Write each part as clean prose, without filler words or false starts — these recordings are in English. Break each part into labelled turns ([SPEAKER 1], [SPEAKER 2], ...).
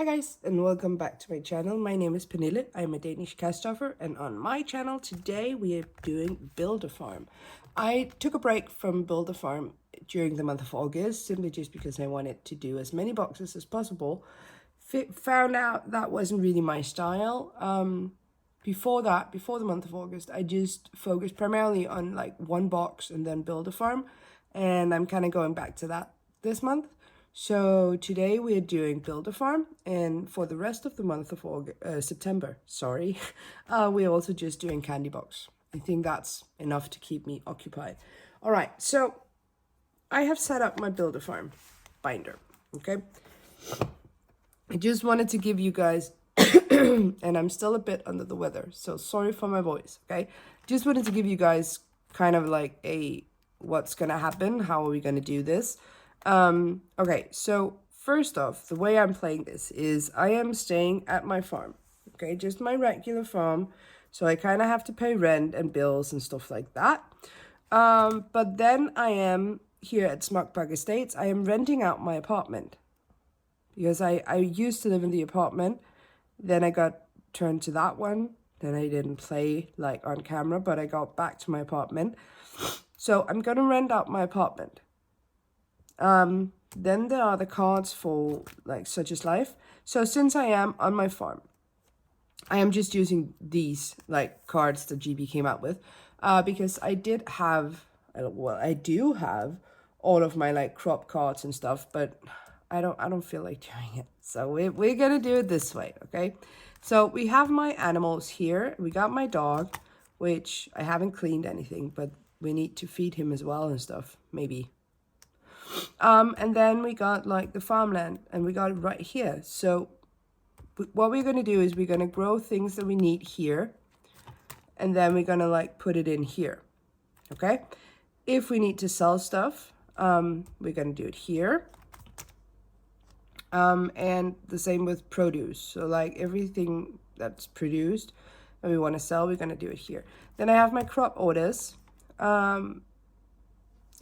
[SPEAKER 1] Hi guys, and welcome back to my channel. My name is Pernille. I'm a Danish cashstuffer, and on my channel today we are doing Build a Farm. I took a break from Build a Farm during the month of August, simply just because I wanted to do as many boxes as possible. Found out that wasn't really my style. Before the month of August, I just focused primarily on like one box and then Build a Farm, and I'm kind of going back to that this month. So today we are doing Build a Farm, and for the rest of the month of September, we're also just doing Candy Box. I think that's enough to keep me occupied. All right, so I have set up my Build a Farm binder, okay? I just wanted to give you guys, and I'm still a bit under the weather, so sorry for my voice, okay? Just wanted to give you guys kind of like what's gonna happen, how are we gonna do this? Okay, so first off, the way I'm playing this is I am staying at my farm, okay, just my regular farm, so I kind of have to pay rent and bills and stuff like that. But then I am here at Smukbug Estates. I am renting out my apartment because I used to live in the apartment, then I got turned to that one, then I didn't play like on camera, but I got back to my apartment. So I'm gonna rent out my apartment. Then there are the cards for like Such Is Life. So since I am on my farm, I am just using these like cards that GB came out with, because I do have all of my like crop cards and stuff, but I don't feel like doing it. So we're gonna do it this way, okay? So we have my animals here. We got my dog, which I haven't cleaned anything, but we need to feed him as well and stuff, maybe. And then we got like the farmland, and we got it right here. So what we're going to do is we're going to grow things that we need here, and then we're going to like put it in here, okay? If we need to sell stuff, we're going to do it here. And the same with produce. So like everything that's produced that we want to sell, we're going to do it here. Then I have my crop orders.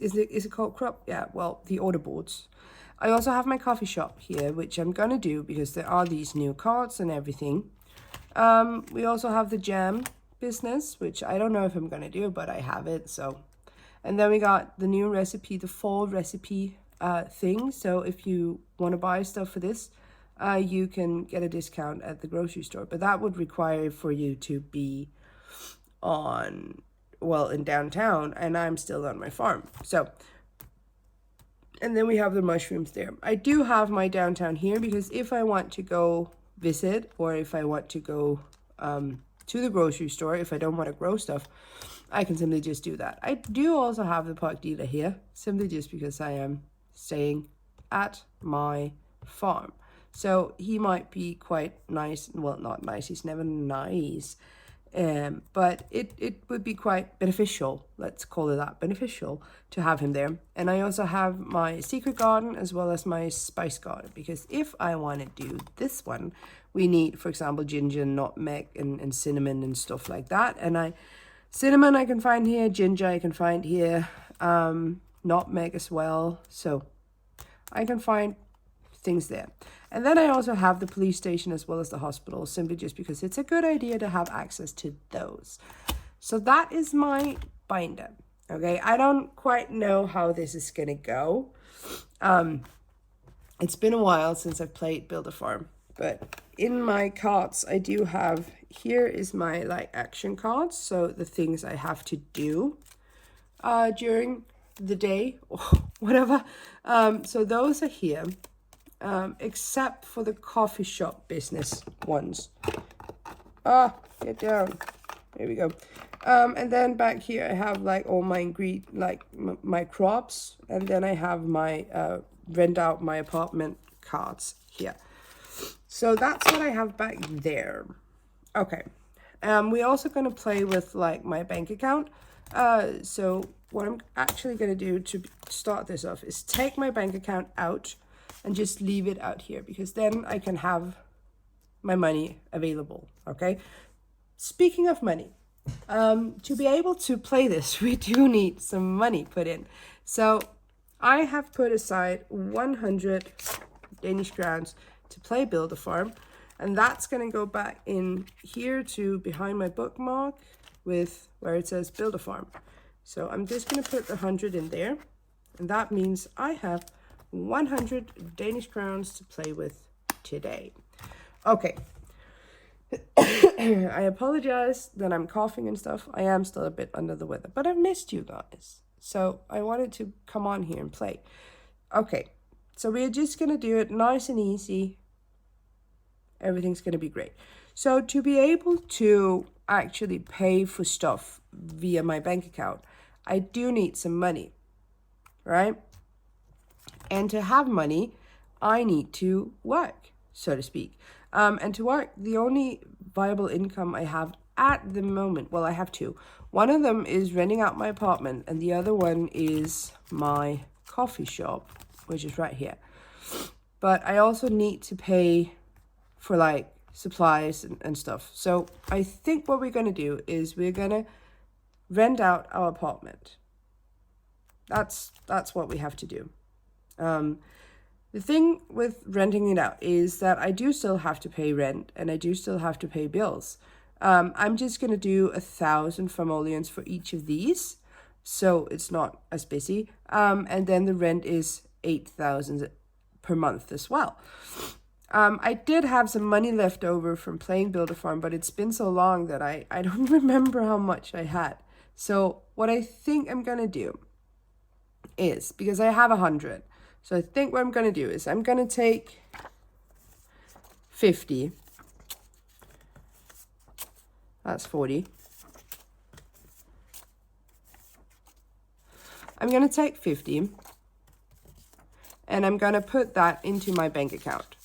[SPEAKER 1] Is it called crop? Yeah, well, the order boards. I also have my coffee shop here, which I'm gonna do because there are these new cards and everything. We also have the jam business, which I don't know if I'm gonna do, but I have it, so. And then we got the new recipe, the fall recipe thing. So if you want to buy stuff for this, you can get a discount at the grocery store, but that would require for you to be in downtown, and I'm still on my farm. So, and then we have the mushrooms there. I do have my downtown here because if I want to go visit, or if I want to go to the grocery store, if I don't want to grow stuff, I can simply just do that. I do also have the park dealer here, simply just because I am staying at my farm. So he might be quite nice. Well, not nice, he's never nice. But it would be quite beneficial, let's call it that, beneficial to have him there. And I also have my secret garden as well as my spice garden, because if I want to do this one, we need, for example, ginger, nutmeg, and cinnamon and stuff like that. And cinnamon I can find here, ginger I can find here, nutmeg as well. So I can find things there. And then I also have the police station as well as the hospital, simply just because it's a good idea to have access to those. So that is my binder, okay? I don't quite know how this is gonna go. It's been a while since I've played Build a Farm, but in my cards, I do have, here is my like action cards, so the things I have to do during the day or whatever. So those are here. Except for the coffee shop business ones. Get down. There we go. And then back here I have like all my my crops, and then I have my rent out my apartment cards here. So that's what I have back there. Okay. We're also gonna play with like my bank account. So what I'm actually gonna do to start this off is take my bank account out and just leave it out here, because then I can have my money available, okay? Speaking of money, to be able to play this, we do need some money put in. So I have put aside 100 Danish crowns to play Build a Farm. And that's going to go back in here to behind my bookmark with where it says Build a Farm. So I'm just going to put the 100 in there. And that means I have 100 Danish crowns to play with today. Okay. I apologize that I'm coughing and stuff. I am still a bit under the weather, but I've missed you guys. So I wanted to come on here and play. Okay. So we're just going to do it nice and easy. Everything's going to be great. So to be able to actually pay for stuff via my bank account, I do need some money, right? And to have money, I need to work, so to speak. And to work, the only viable income I have at the moment, well, I have two. One of them is renting out my apartment, and the other one is my coffee shop, which is right here. But I also need to pay for like supplies and stuff. So I think what we're going to do is we're going to rent out our apartment. That's what we have to do. The thing with renting it out is that I do still have to pay rent and I do still have to pay bills. I'm just going to do 1,000 famolians for each of these, so it's not as busy. And then the rent is 8,000 per month as well. I did have some money left over from playing Build a Farm, but it's been so long that I don't remember how much I had. So what I think I'm going to do is, because I have 100, so I think what I'm going to do is I'm going to take 50. That's 40. I'm going to take 50 and I'm going to put that into my bank account,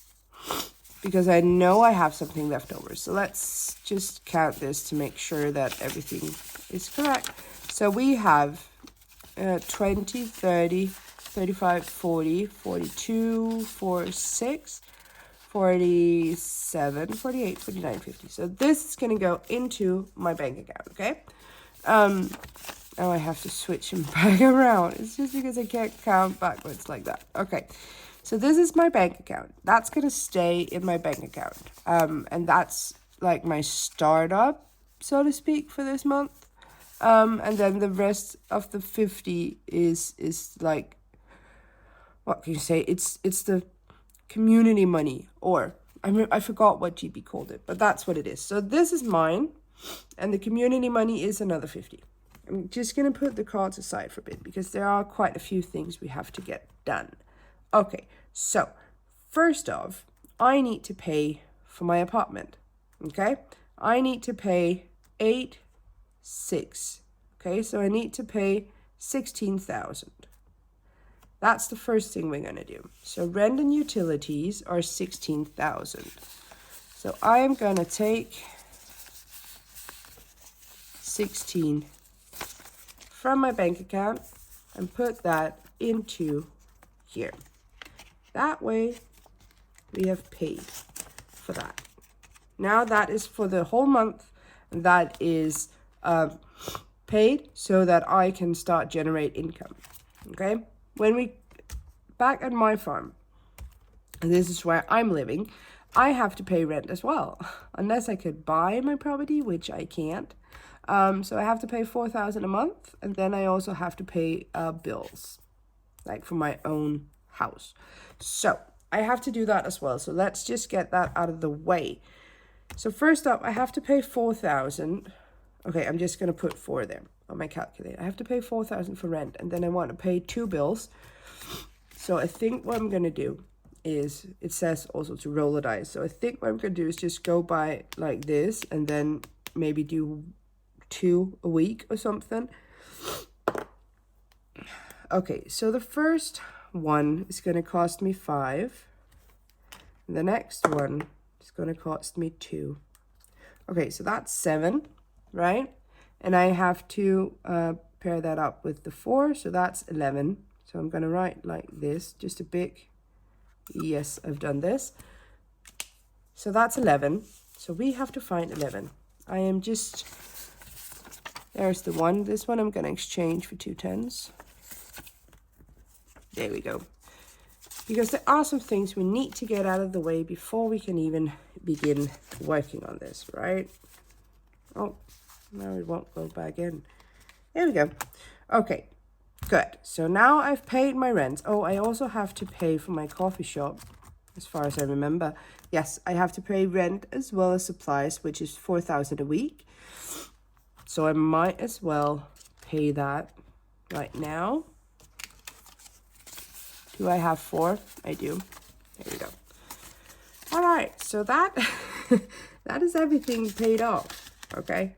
[SPEAKER 1] because I know I have something left over. So let's just count this to make sure that everything is correct. So we have 20, 30, 35, 40, 42, 46, 47, 48, 49, 50. So this is going to go into my bank account, okay? Oh, I have to switch them back around. It's just because I can't count backwards like that. Okay. So this is my bank account. That's going to stay in my bank account. And that's like my startup, so to speak, for this month. And then the rest of the 50 is like, what can you say? It's the community money, or I forgot what GB called it, but that's what it is. So this is mine, and the community money is another 50. I'm just going to put the cards aside for a bit, because there are quite a few things we have to get done. Okay, so first off, I need to pay for my apartment, okay? I need to pay 8,600, okay? So I need to pay 16,000. That's the first thing we're going to do. So rent and utilities are 16,000. So I am going to take 16 from my bank account and put that into here. That way we have paid for that. Now that is for the whole month, and that is paid so that I can start generate income. Okay, when we back at my farm, and this is where I'm living, I have to pay rent as well, unless I could buy my property, which I can't. So I have to pay 4,000 a month, and then I also have to pay bills, like for my own house. So I have to do that as well. So let's just get that out of the way. So first up, I have to pay 4,000. Okay, I'm just going to put 4 there on my calculator. I have to pay 4,000 for rent, and then I want to pay 2 bills. So I think what I'm going to do is, it says also to roll the dice. So I think what I'm going to do is just go by like this, and then maybe do 2 a week or something. Okay, so the first one is going to cost me 5. The next one is going to cost me 2. Okay, so that's 7, right? And I have to pair that up with the 4, so that's 11. So I'm going to write like this, just a big, yes, I've done this. So that's 11. So we have to find 11. I am just, there's the one. This one I'm going to exchange for 2 10s. There we go. because there are some things we need to get out of the way before we can even begin working on this, right? Oh, now it won't go back in. There we go. Okay, good. So now I've paid my rent. Oh, I also have to pay for my coffee shop, as far as I remember. Yes, I have to pay rent as well as supplies, which is 4,000 a week. So I might as well pay that right now. Do I have 4? I do. There we go. All right, so that that is everything paid off. Okay.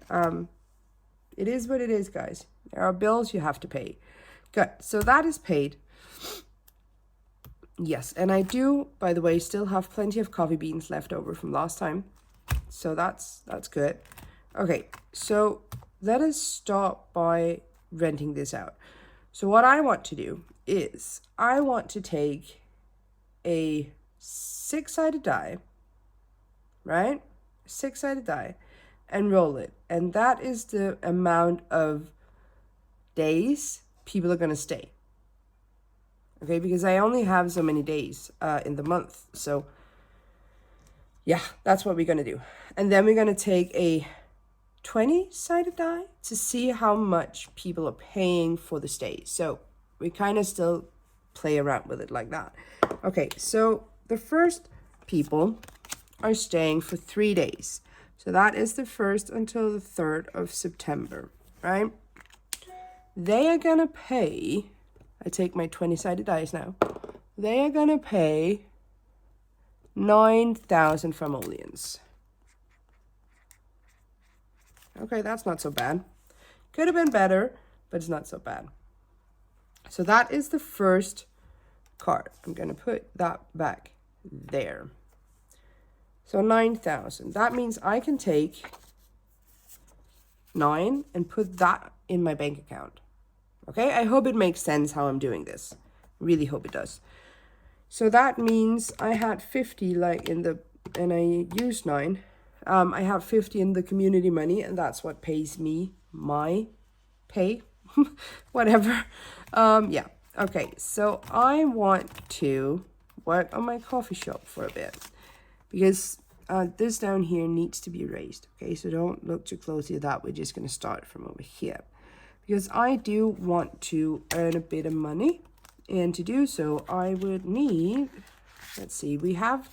[SPEAKER 1] It is what it is, guys. There are bills you have to pay. Good. So that is paid. Yes, and I do, by the way, still have plenty of coffee beans left over from last time. So that's good. Okay, so let us start by renting this out. So what I want to do is I want to take a 6-sided die, right? 6-sided die, and roll it. And that is the amount of days people are going to stay. Okay, because I only have so many days in the month. So yeah, that's what we're going to do. And then we're going to take a 20-sided die to see how much people are paying for the stay. So we kind of still play around with it like that. Okay, so the first people are staying for 3 days. So that is the 1st until the 3rd of September, right? They are going to pay, I take my 20-sided dice now, they are going to pay 9,000 Famolians. Okay, that's not so bad. Could have been better, but it's not so bad. So that is the first card. I'm going to put that back there. So 9,000. That means I can take 9 and put that in my bank account. Okay, I hope it makes sense how I'm doing this. Really hope it does. So that means I had 50 like in the, and I used 9. I have 50 in the community money, and that's what pays me my pay, whatever. Yeah, okay, so I want to work on my coffee shop for a bit, because this down here needs to be erased. Okay, so don't look too closely at that. We're just going to start from over here, because I do want to earn a bit of money, and to do so I would need, let's see, we have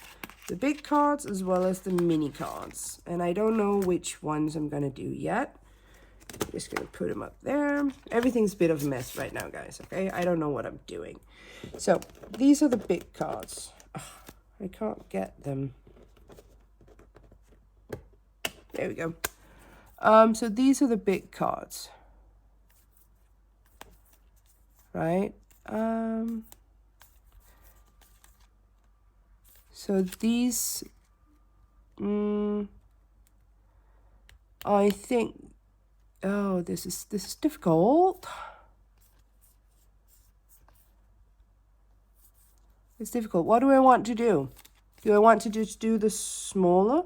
[SPEAKER 1] the big cards as well as the mini cards, and I don't know which ones I'm gonna do yet. I'm just gonna put them up there. Everything's a bit of a mess right now, guys. Okay, I don't know what I'm doing. So these are the big cards. Ugh, I can't get them. There we go. So these are the big cards, right? So these, I think, oh, this is difficult. It's difficult. What do I want to do? Do I want to just do the smaller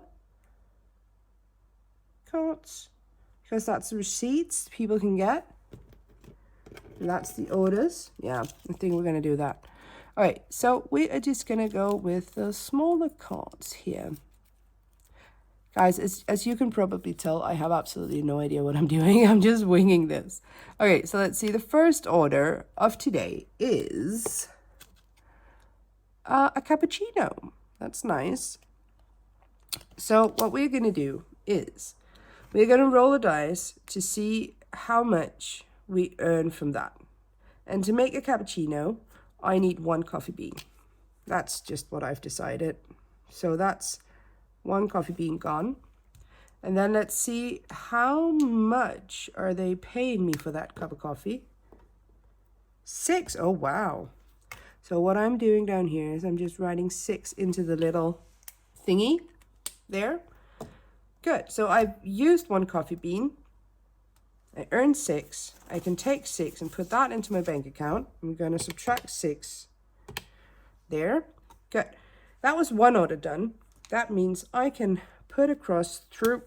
[SPEAKER 1] cards? Because that's the receipts people can get. And that's the orders. Yeah, I think we're going to do that. All right, so we are just going to go with the smaller cards here. Guys, as you can probably tell, I have absolutely no idea what I'm doing. I'm just winging this. Okay, so let's see. The first order of today is a cappuccino. That's nice. So what we're going to do is we're going to roll a dice to see how much we earn from that. And to make a cappuccino, I need 1 coffee bean. That's just what I've decided. So that's 1 coffee bean gone. And then let's see how much are they paying me for that cup of coffee. 6. Oh, wow. So what I'm doing down here is I'm just writing 6 into the little thingy there. Good. So I've used 1 coffee bean. I earned 6. I can take 6 and put that into my bank account. I'm going to subtract 6 there. Good. That was 1 order done. That means I can put across through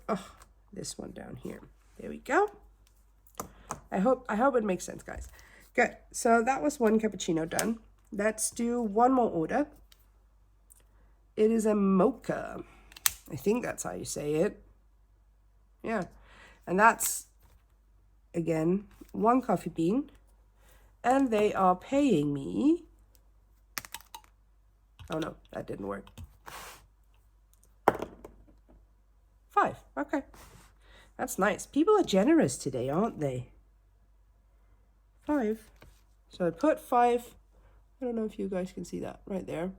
[SPEAKER 1] this one down here. There we go. I hope it makes sense, guys. Good. So that was 1 cappuccino done. let's do one more order. It is a mocha. I think that's how you say it. Yeah. And that's, again, 1 coffee bean. And they are paying me. Oh no, that didn't work. 5. Okay. That's nice. People are generous today, aren't they? 5. So I put 5. I don't know if you guys can see that right there.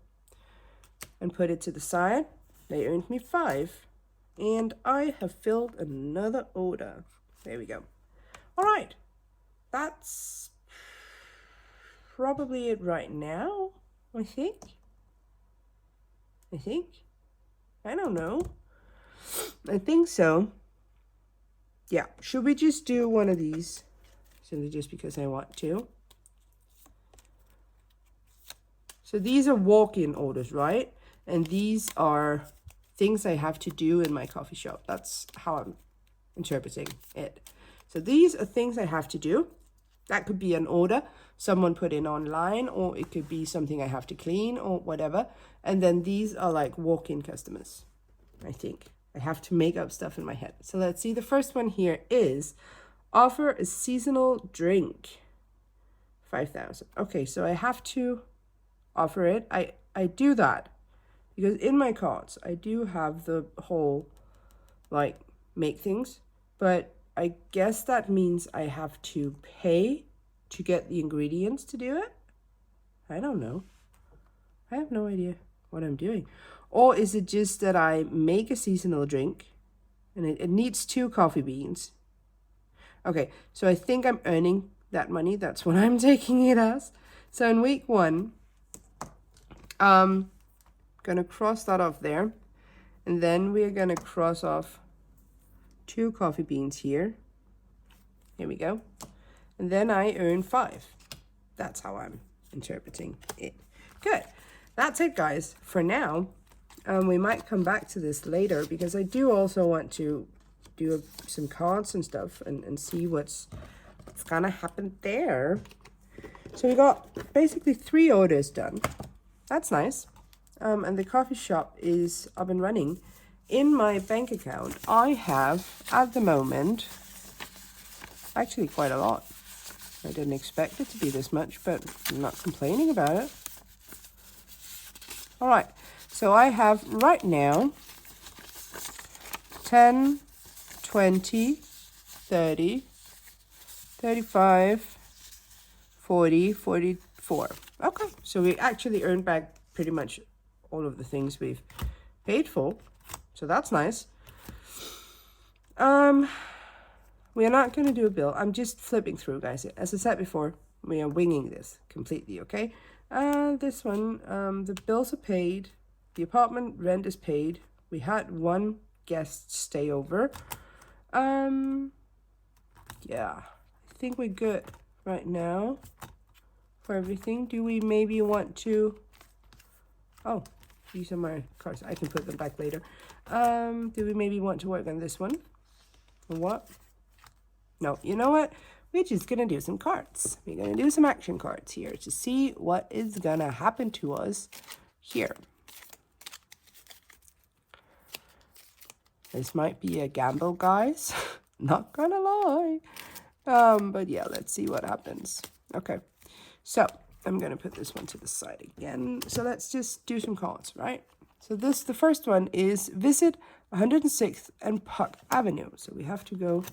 [SPEAKER 1] And put it to the side. They earned me 5. And I have filled another order. There we go. All right. That's probably it right now, I think. I don't know. I think so. Yeah. Should we just do one of these? Simply just because I want to. So these are walk-in orders, right? And these are things I have to do in my coffee shop. That's how I'm interpreting it. So these are things I have to do. That could be an order someone put in online, or it could be something I have to clean or whatever. And then these are like walk-in customers, I think. I have to make up stuff in my head. So let's see. The first one here is offer a seasonal drink. 5,000. Okay, so I have to offer it. I do that because in my cards, I do have the whole, like, make things. But I guess that means I have to pay to get the ingredients to do it. I don't know. I have no idea what I'm doing. Or is it just that I make a seasonal drink and it needs 2 coffee beans? Okay, so I think I'm earning that money. That's what I'm taking it as. So in week 1, gonna cross that off there. And then we're gonna cross off 2 coffee beans here. Here we go. And then I earn 5. That's how I'm interpreting it. Good. That's it, guys, for now. We might come back to this later because I do also want to do some cards and stuff and see what's gonna happen there. So we got basically 3 orders done. That's nice. And the coffee shop is up and running. In my bank account, I have, at the moment, actually quite a lot. I didn't expect it to be this much, but I'm not complaining about it. All right, so I have right now 10, 20, 30, 35, 40, 44. Okay, so we actually earned back pretty much all of the things we've paid for. So that's nice. We are not going to do a bill. I'm just flipping through, guys. As I said before, we are winging this completely, okay? This one, the bills are paid. The apartment rent is paid. We had 1 guest stay over. Yeah, I think we're good right now for everything. Do we maybe want to... Oh, these are my cards. I can put them back later. Do we maybe want to work on this one? Or what? No, you know what? We're just going to do some cards. We're going to do some action cards here to see what is going to happen to us here. This might be a gamble, guys. Not gonna lie. But yeah, let's see what happens. Okay, so I'm going to put this one to the side again. So let's just do some cards, right? So the first one is visit 106th and Park Avenue. So we have to go...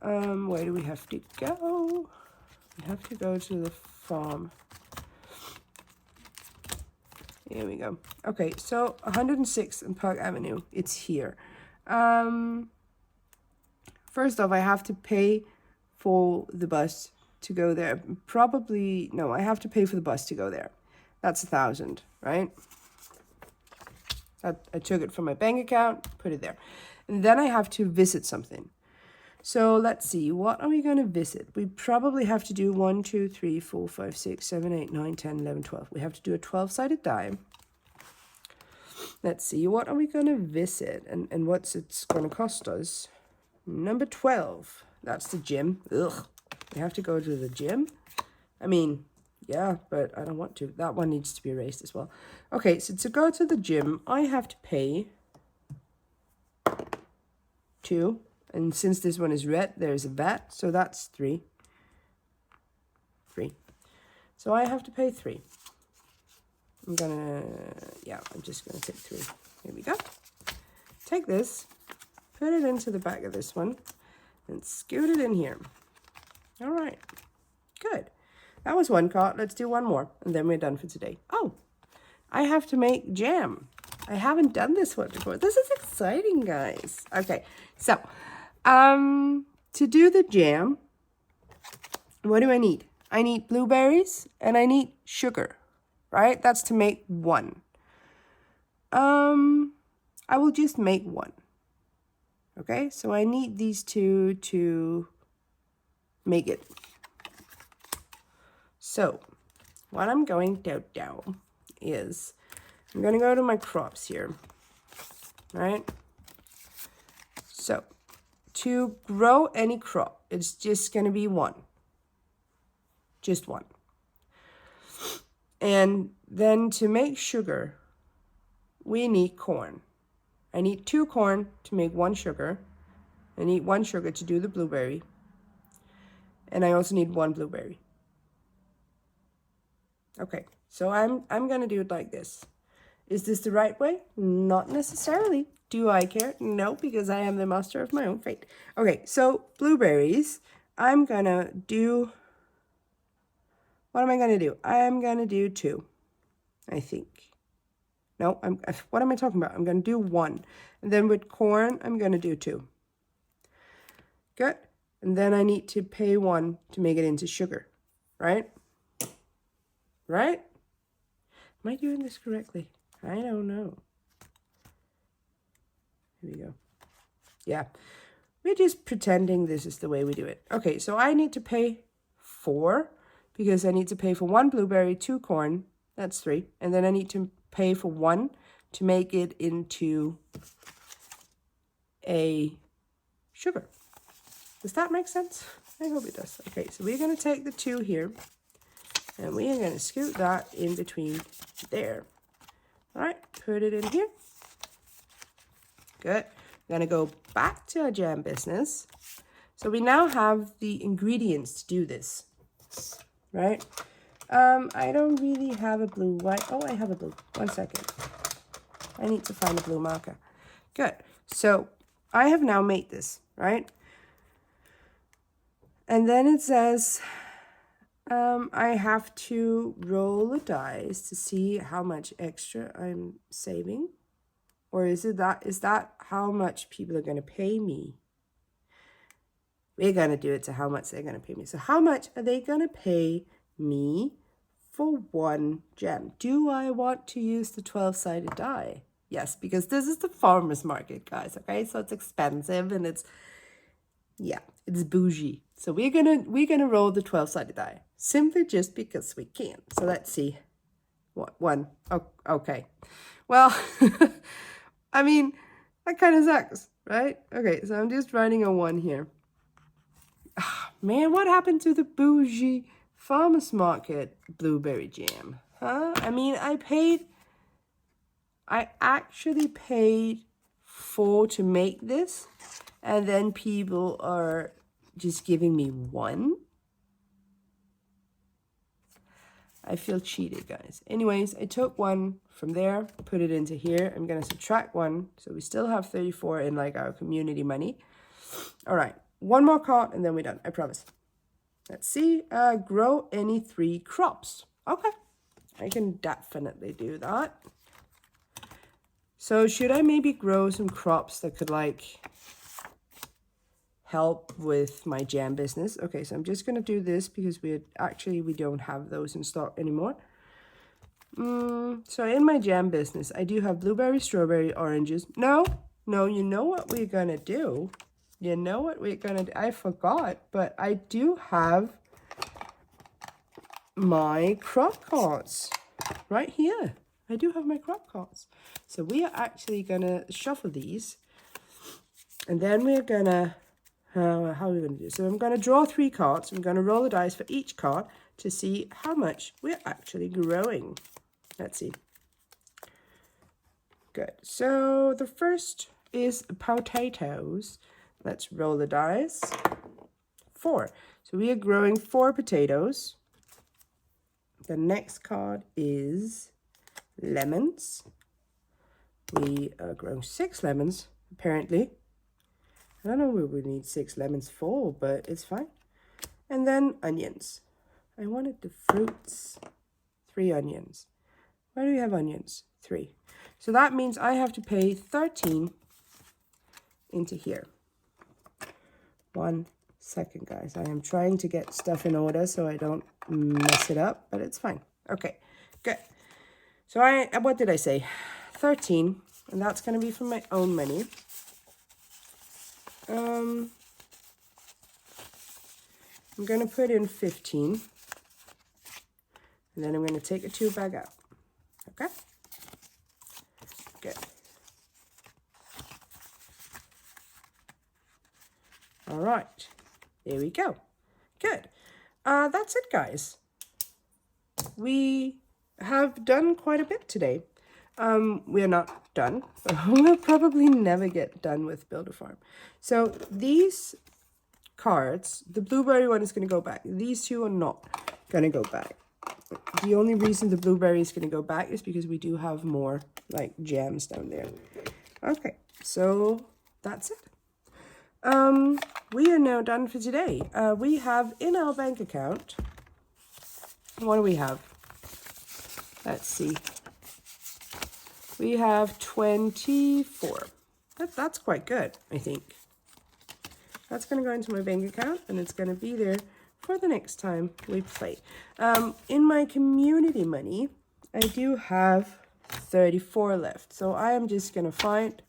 [SPEAKER 1] where do we have to go? We have to go to the farm. Here we go. Okay, so 106th and Park Avenue. It's here. First off, I have to pay for the bus to go there. Probably, no, I have to pay for the bus to go there. That's 1,000, right? I took it from my bank account, put it there. And then I have to visit something. So let's see, what are we going to visit? We probably have to do 1, 2, 3, 4, 5, 6, 7, 8, 9, 10, 11, 12. We have to do a 12-sided die. Let's see, what are we going to visit and what's it's going to cost us? Number 12, that's the gym. Ugh, we have to go to the gym. I mean, Yeah, but I don't want to. That one needs to be erased as well. Okay, so to go to the gym, I have to pay 2. And since this one is red, there's a VAT, so that's 3. 3. So I have to pay 3. I'm just gonna take 3. Here we go. Take this, put it into the back of this one, and scoot it in here. All right, good. That was one cart. Let's do one more, and then we're done for today. Oh, I have to make jam. I haven't done this one before. This is exciting, guys. Okay, so to do the jam, what do I need? I need blueberries and I need sugar, right? That's to make 1. I will just make 1. Okay, so I need these 2 to make it. So what I'm going to do is I'm going to go to my crops here, right? So to grow any crop, it's just going to be 1. Just 1. And then to make sugar, we need corn. I need 2 corn to make 1 sugar. I need 1 sugar to do the blueberry. And I also need 1 blueberry. Okay, so I'm going to do it like this. Is this the right way? Not necessarily. Do I care? No, because I am the master of my own fate. Okay, so blueberries, I'm going to do... What am I going to do? I'm going to do 2, I think. No, what am I talking about? I'm going to do 1. And then with corn, I'm going to do 2. Good. And then I need to pay 1 to make it into sugar, right? Right? Am I doing this correctly? I don't know. Here we go. Yeah. We're just pretending this is the way we do it. Okay, so I need to pay 4 because I need to pay for 1 blueberry, 2 corn. That's 3. And then I need to pay for 1 to make it into a sugar. Does that make sense? I hope it does. Okay, so we're going to take the 2 here. And we are going to scoot that in between there. All right, put it in here. Good. We're going to go back to our jam business. So we now have the ingredients to do this, right? I don't really have a blue, white. Oh, I have a blue. 1 second. I need to find a blue marker. Good. So I have now made this, right? And then it says... I have to roll a dice to see how much extra I'm saving. Or is that how much people are going to pay me? We're going to do it to how much they're going to pay me. So how much are they going to pay me for 1 gem? Do I want to use the 12-sided die? Yes, because this is the farmer's market, guys, okay? So it's expensive and it's bougie. So we're gonna roll the 12-sided die simply just because we can. So let's see. What 1? Oh, okay. Well, I mean that kind of sucks, right? Okay, so I'm just writing a 1 here. Oh, man, what happened to the bougie farmers market blueberry jam? Huh? I mean, I actually paid 4 to make this, and then people are just giving me 1. I feel cheated, guys. Anyways, I took 1 from there, put it into here. I'm going to subtract 1, so we still have 34 in like our community money. All right, 1 more card and then we're done, I promise. Let's see, grow any 3 crops. Okay, I can definitely do that. So should I maybe grow some crops that could like help with my jam business? Okay, so I'm just going to do this because we don't have those in stock anymore. So in my jam business, I do have blueberry, strawberry, oranges. No, you know what we're going to do? I forgot, but I do have my crop cards right here. I do have my crop cards. So we are actually going to shuffle these. And then we're going to... how are we going to do? So I'm going to draw 3 cards. I'm going to roll the dice for each card to see how much we're actually growing. Let's see. Good. So the first is potatoes. Let's roll the dice. 4. So we are growing 4 potatoes. The next card is lemons. We are growing 6 lemons, apparently. I don't know what we need 6 lemons for, but it's fine. And then onions. I wanted the fruits. 3 onions. Why do we have onions? 3. So that means I have to pay 13 into here. 1 second, guys. I am trying to get stuff in order so I don't mess it up, but it's fine. Okay, good. So what did I say? 13, and that's going to be from my own money. I'm going to put in 15, and then I'm going to take a 2 bag out. Okay? Good. All right. There we go. Good. That's it, guys. We have done quite a bit today. We're not done. We'll probably never get done with Build a Farm. So these cards, the blueberry one is going to go back. These 2 are not going to go back. The only reason the blueberry is going to go back is because we do have more like gems down there. Okay, so that's it. We are now done for today. We have in our bank account, what do we have? Let's see. We have 24. That's quite good, I think. That's going to go into my bank account, and it's going to be there for the next time we play. In my community money, I do have 34 left. So I am just going to find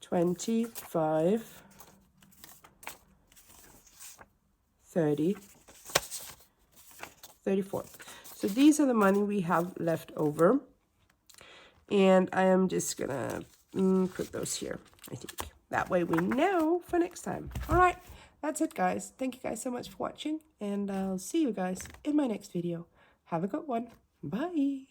[SPEAKER 1] 25, 30, 34. So these are the money we have left over. And I am just going to put those here, I think. That way we know for next time. All right, that's it, guys. Thank you guys so much for watching. And I'll see you guys in my next video. Have a good one. Bye.